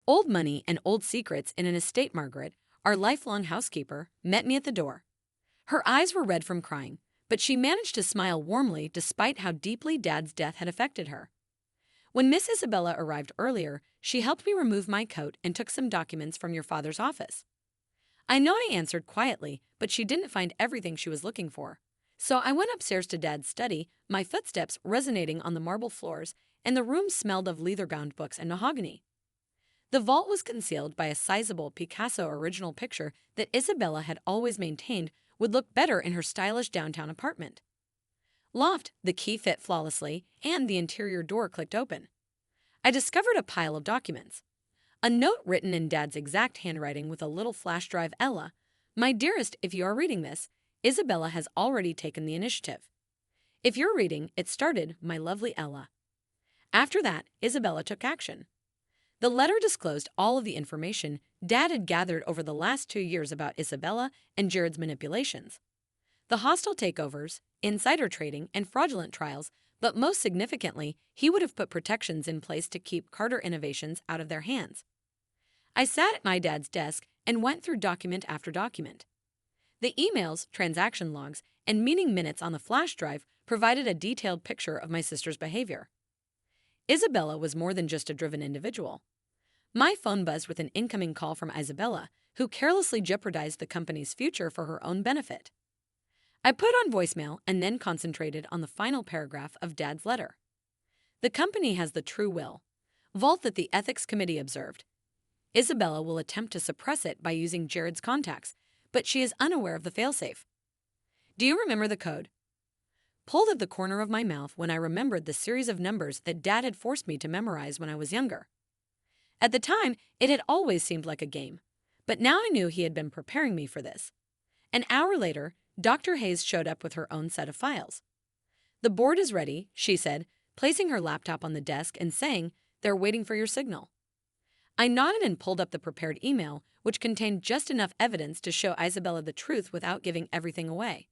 Old money and old secrets in an estate. Margaret, our lifelong housekeeper, met me at the door. Her eyes were red from crying, but she managed to smile warmly despite how deeply Dad's death had affected her. When Miss Isabella arrived earlier, she helped me remove my coat and took some documents from your father's office. I know I answered quietly, but she didn't find everything she was looking for. So I went upstairs to Dad's study, my footsteps resonating on the marble floors, and the room smelled of leather-bound books and mahogany. The vault was concealed by a sizable Picasso original picture that Isabella had always maintained would look better in her stylish downtown apartment. Loft, the key fit flawlessly, and the interior door clicked open. I discovered a pile of documents. A note written in Dad's exact handwriting with a little flash drive. Ella, my dearest, if you are reading this, Isabella has already taken the initiative. If you're reading, it started, my lovely Ella. After that, Isabella took action. The letter disclosed all of the information Dad had gathered over the last 2 years about Isabella and Jared's manipulations. The hostile takeovers, insider trading, and fraudulent trials, but most significantly, he would have put protections in place to keep Carter Innovations out of their hands. I sat at my dad's desk and went through document after document. The emails, transaction logs, and meeting minutes on the flash drive provided a detailed picture of my sister's behavior. Isabella was more than just a driven individual. My phone buzzed with an incoming call from Isabella, who carelessly jeopardized the company's future for her own benefit. I put on voicemail and then concentrated on the final paragraph of Dad's letter. The company has the true will, vault that the ethics committee observed. Isabella will attempt to suppress it by using Jared's contacts, but she is unaware of the failsafe. Do you remember the code? Pulled at the corner of my mouth when I remembered the series of numbers that Dad had forced me to memorize when I was younger. At the time, it had always seemed like a game, but now I knew he had been preparing me for this. An hour later, Dr. Hayes showed up with her own set of files. The board is ready, she said, placing her laptop on the desk and saying, they're waiting for your signal. I nodded and pulled up the prepared email, which contained just enough evidence to show Isabella the truth without giving everything away.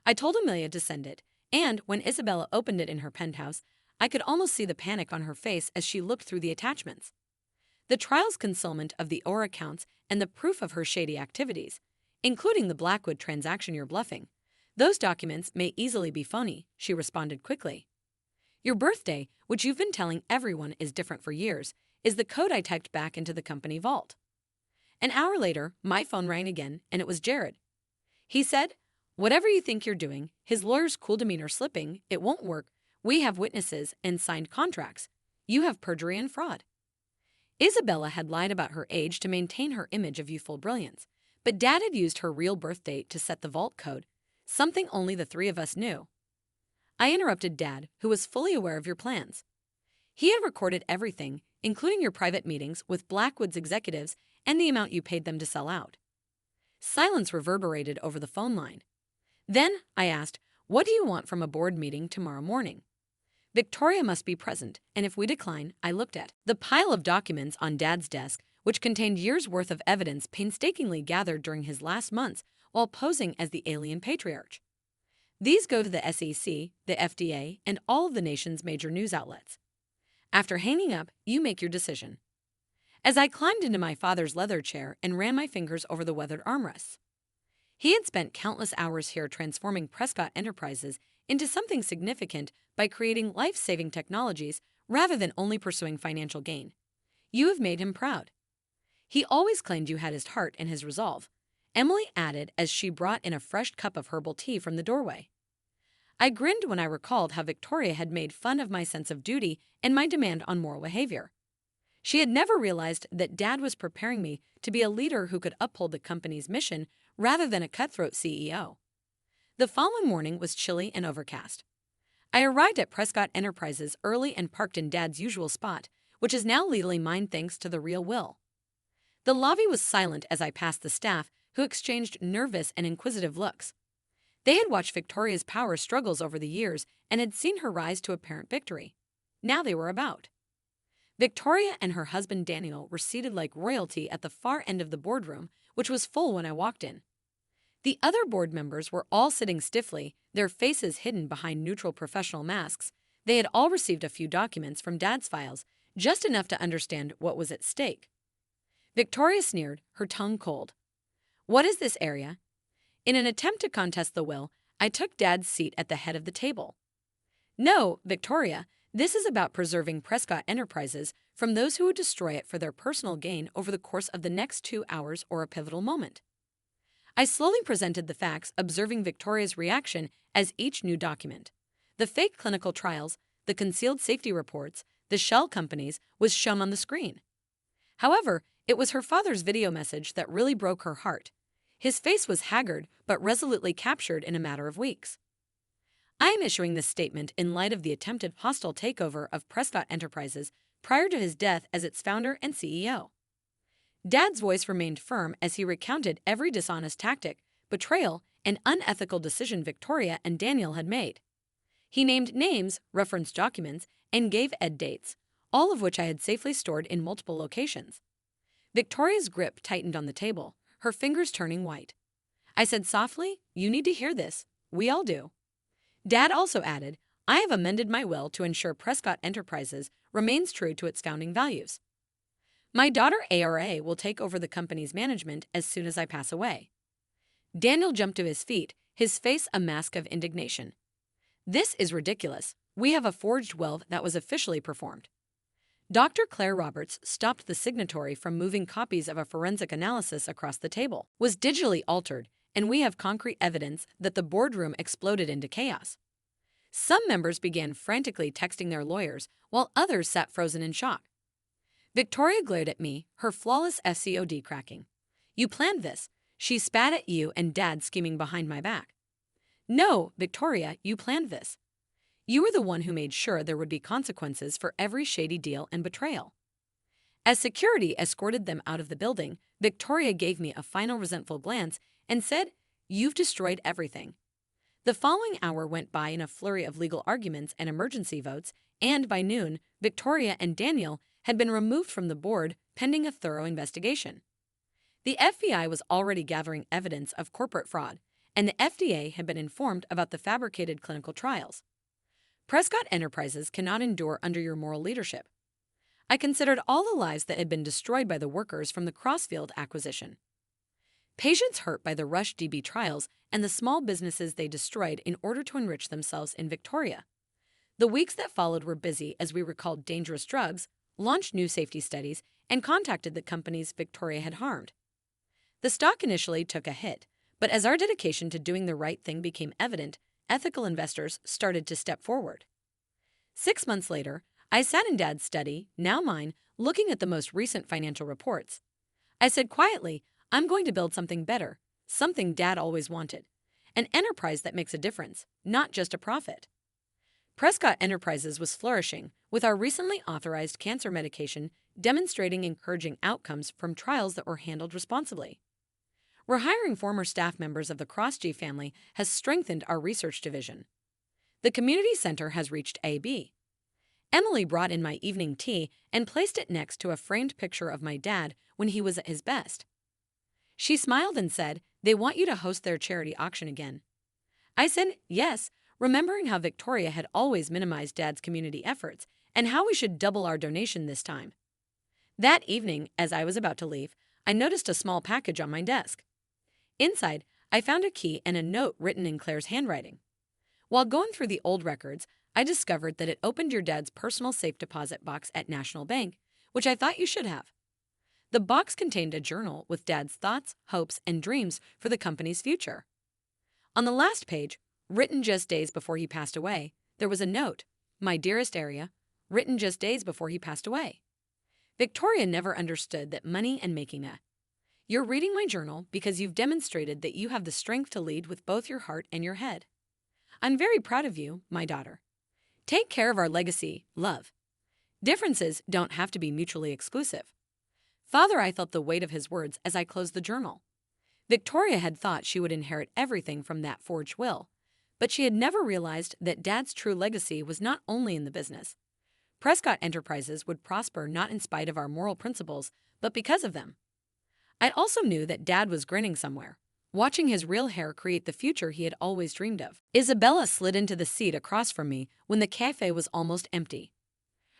I told Amelia to send it, and when Isabella opened it in her penthouse, I could almost see the panic on her face as she looked through the attachments. The trial's concealment of the OR accounts and the proof of her shady activities, including the Blackwood transaction. You're bluffing. Those documents may easily be phony, she responded quickly. Your birthday, which you've been telling everyone is different for years, is the code I typed back into the company vault. An hour later, my phone rang again, and it was Jared. He said, whatever you think you're doing, his lawyer's cool demeanor slipping, it won't work. We have witnesses and signed contracts. You have perjury and fraud. Isabella had lied about her age to maintain her image of youthful brilliance, but Dad had used her real birth date to set the vault code, something only the three of us knew. I interrupted Dad, who was fully aware of your plans. He had recorded everything, including your private meetings with Blackwood's executives and the amount you paid them to sell out. Silence reverberated over the phone line. Then, I asked, what do you want from a board meeting tomorrow morning? Victoria must be present, and if we decline, I looked at the pile of documents on Dad's desk, which contained years' worth of evidence painstakingly gathered during his last months while posing as the alien patriarch. These go to the SEC, the FDA, and all of the nation's major news outlets. After hanging up, you make your decision. As I climbed into my father's leather chair and ran my fingers over the weathered armrests. He had spent countless hours here transforming Prescott Enterprises into something significant by creating life-saving technologies rather than only pursuing financial gain. You have made him proud. He always claimed you had his heart and his resolve, Emily added as she brought in a fresh cup of herbal tea from the doorway. I grinned when I recalled how Victoria had made fun of my sense of duty and my demand on moral behavior. She had never realized that Dad was preparing me to be a leader who could uphold the company's mission rather than a cutthroat CEO. The following morning was chilly and overcast. I arrived at Prescott Enterprises early and parked in Dad's usual spot, which is now legally mine thanks to the real will. The lobby was silent as I passed the staff, who exchanged nervous and inquisitive looks. They had watched Victoria's power struggles over the years and had seen her rise to apparent victory. Now they were about. Victoria and her husband Daniel were seated like royalty at the far end of the boardroom, which was full when I walked in. The other board members were all sitting stiffly, their faces hidden behind neutral professional masks. They had all received a few documents from Dad's files, just enough to understand what was at stake. Victoria sneered, her tongue cold. What is this area? In an attempt to contest the will, I took Dad's seat at the head of the table. No, Victoria, this is about preserving Prescott Enterprises from those who would destroy it for their personal gain over the course of the next 2 hours or a pivotal moment. I slowly presented the facts, observing Victoria's reaction as each new document. The fake clinical trials, the concealed safety reports, the shell companies was shown on the screen. However, it was her father's video message that really broke her heart. His face was haggard but resolutely captured in a matter of weeks. I am issuing this statement in light of the attempted hostile takeover of Prescott Enterprises prior to his death as its founder and CEO. Dad's voice remained firm as he recounted every dishonest tactic, betrayal, and unethical decision Victoria and Daniel had made. He named names, referenced documents, and gave end dates, all of which I had safely stored in multiple locations. Victoria's grip tightened on the table, her fingers turning white. I said softly, "You need to hear this. We all do." Dad also added, "I have amended my will to ensure Prescott Enterprises remains true to its founding values. My daughter ARA will take over the company's management as soon as I pass away." Daniel jumped to his feet, his face a mask of indignation. "This is ridiculous. We have a forged will that was officially performed." Dr. Claire Roberts stopped the signatory from moving copies of a forensic analysis across the table, was digitally altered, and we have concrete evidence that the boardroom exploded into chaos. Some members began frantically texting their lawyers, while others sat frozen in shock. Victoria glared at me, her flawless SCOD cracking. "You planned this." She spat at you and Dad scheming behind my back. "No, Victoria, you planned this. You were the one who made sure there would be consequences for every shady deal and betrayal." As security escorted them out of the building, Victoria gave me a final resentful glance and said, "You've destroyed everything." The following hour went by in a flurry of legal arguments and emergency votes, and by noon, Victoria and Daniel had been removed from the board pending a thorough investigation. The FBI was already gathering evidence of corporate fraud, and the FDA had been informed about the fabricated clinical trials. Prescott Enterprises cannot endure under your moral leadership. I considered all the lives that had been destroyed by the workers from the Crossfield acquisition. Patients hurt by the Rush DB trials and the small businesses they destroyed in order to enrich themselves in Victoria. The weeks that followed were busy as we recalled dangerous drugs, launched new safety studies, and contacted the companies Victoria had harmed. The stock initially took a hit, but as our dedication to doing the right thing became evident, ethical investors started to step forward. 6 months later, I sat in Dad's study, now mine, looking at the most recent financial reports. I said quietly, "I'm going to build something better, something Dad always wanted. An enterprise that makes a difference, not just a profit." Prescott Enterprises was flourishing, with our recently authorized cancer medication demonstrating encouraging outcomes from trials that were handled responsibly. Rehiring former staff members of the Crossg family has strengthened our research division. The community center has reached AB. Emily brought in my evening tea and placed it next to a framed picture of my dad when he was at his best. She smiled and said, "They want you to host their charity auction again." I said yes, remembering how Victoria had always minimized Dad's community efforts and how we should double our donation this time. That evening, as I was about to leave, I noticed a small package on my desk. Inside, I found a key and a note written in Claire's handwriting. While going through the old records, I discovered that it opened your dad's personal safe deposit box at National Bank, which I thought you should have. The box contained a journal with Dad's thoughts, hopes, and dreams for the company's future. On the last page, written just days before he passed away, there was a note, "My dearest Aria," written just days before he passed away. Victoria never understood that money and making a. You're reading my journal because you've demonstrated that you have the strength to lead with both your heart and your head. I'm very proud of you, my daughter. Take care of our legacy, love. Differences don't have to be mutually exclusive. Father, I felt the weight of his words as I closed the journal. Victoria had thought she would inherit everything from that forged will, but she had never realized that Dad's true legacy was not only in the business. Prescott Enterprises would prosper not in spite of our moral principles, but because of them. I also knew that Dad was grinning somewhere, watching his real hair create the future he had always dreamed of. Isabella slid into the seat across from me when the cafe was almost empty.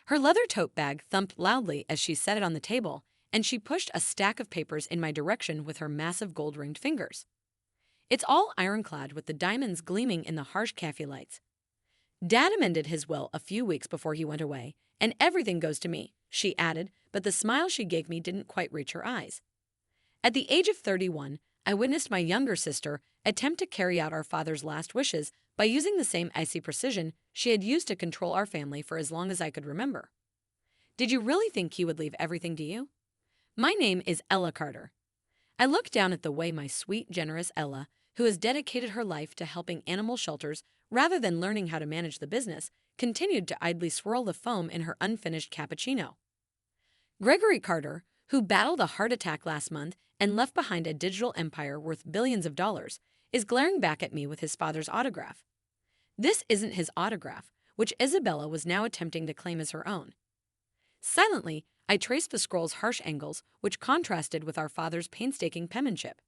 Her leather tote bag thumped loudly as she set it on the table, and she pushed a stack of papers in my direction with her massive gold-ringed fingers. It's all ironclad with the diamonds gleaming in the harsh cafe lights. Dad amended his will a few weeks before he went away, and everything goes to me, she added, but the smile she gave me didn't quite reach her eyes. At the age of 31, I witnessed my younger sister attempt to carry out our father's last wishes by using the same icy precision she had used to control our family for as long as I could remember. Did you really think he would leave everything to you? My name is Ella Carter. I looked down at the way my sweet, generous Ella, who has dedicated her life to helping animal shelters rather than learning how to manage the business, continued to idly swirl the foam in her unfinished cappuccino. Gregory Carter, who battled a heart attack last month and left behind a digital empire worth billions of dollars, is glaring back at me with his father's autograph. This isn't his autograph, which Isabella was now attempting to claim as her own. Silently, I traced the scroll's harsh angles, which contrasted with our father's painstaking penmanship.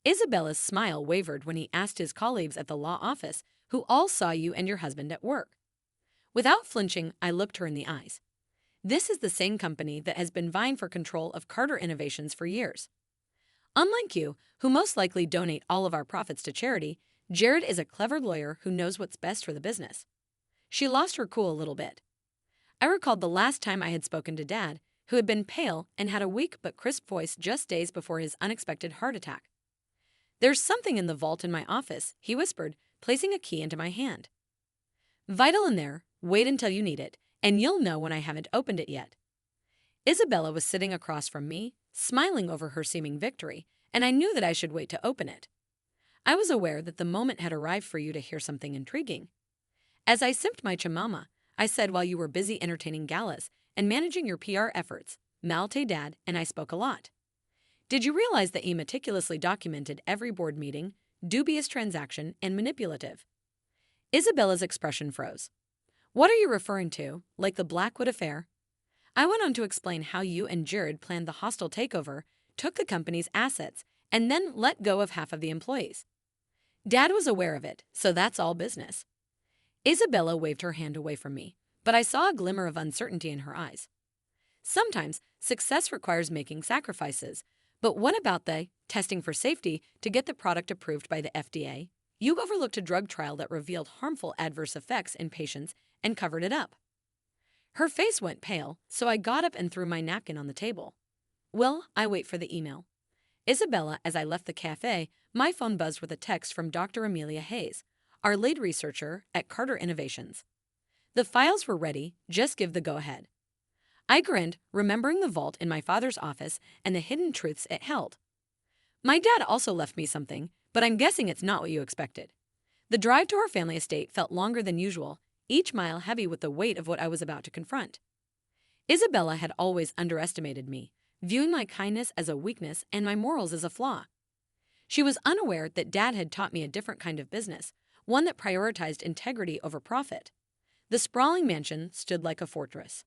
Isabella's smile wavered when he asked his colleagues at the law office, who all saw you and your husband at work. Without flinching, I looked her in the eyes. This is the same company that has been vying for control of Carter Innovations for years. Unlike you, who most likely donate all of our profits to charity, Jared is a clever lawyer who knows what's best for the business. She lost her cool a little bit. I recalled the last time I had spoken to Dad, who had been pale and had a weak but crisp voice just days before his unexpected heart attack. "There's something in the vault in my office," he whispered, placing a key into my hand. "Vital in there. Wait until you need it, and you'll know when I haven't opened it yet." Isabella was sitting across from me, smiling over her seeming victory, and I knew that I should wait to open it. I was aware that the moment had arrived for you to hear something intriguing. As I sipped my chamama, I said while you were busy entertaining galas and managing your PR efforts, Malte Dad and I spoke a lot. Did you realize that he meticulously documented every board meeting, dubious transaction, and manipulative? Isabella's expression froze. What are you referring to, like the Blackwood affair? I went on to explain how you and Jared planned the hostile takeover, took the company's assets, and then let go of half of the employees. Dad was aware of it, so that's all business. Isabella waved her hand away from me, but I saw a glimmer of uncertainty in her eyes. Sometimes success requires making sacrifices, but what about the testing for safety to get the product approved by the FDA? You overlooked a drug trial that revealed harmful adverse effects in patients and covered it up. Her face went pale, so I got up and threw my napkin on the table. Well, I wait for the email. Isabella, as I left the cafe, my phone buzzed with a text from Dr. Amelia Hayes, our lead researcher at Carter Innovations. The files were ready, just give the go-ahead. I grinned, remembering the vault in my father's office and the hidden truths it held. My dad also left me something, but I'm guessing it's not what you expected. The drive to our family estate felt longer than usual, each mile heavy with the weight of what I was about to confront. Isabella had always underestimated me, viewing my kindness as a weakness and my morals as a flaw. She was unaware that Dad had taught me a different kind of business, one that prioritized integrity over profit. The sprawling mansion stood like a fortress.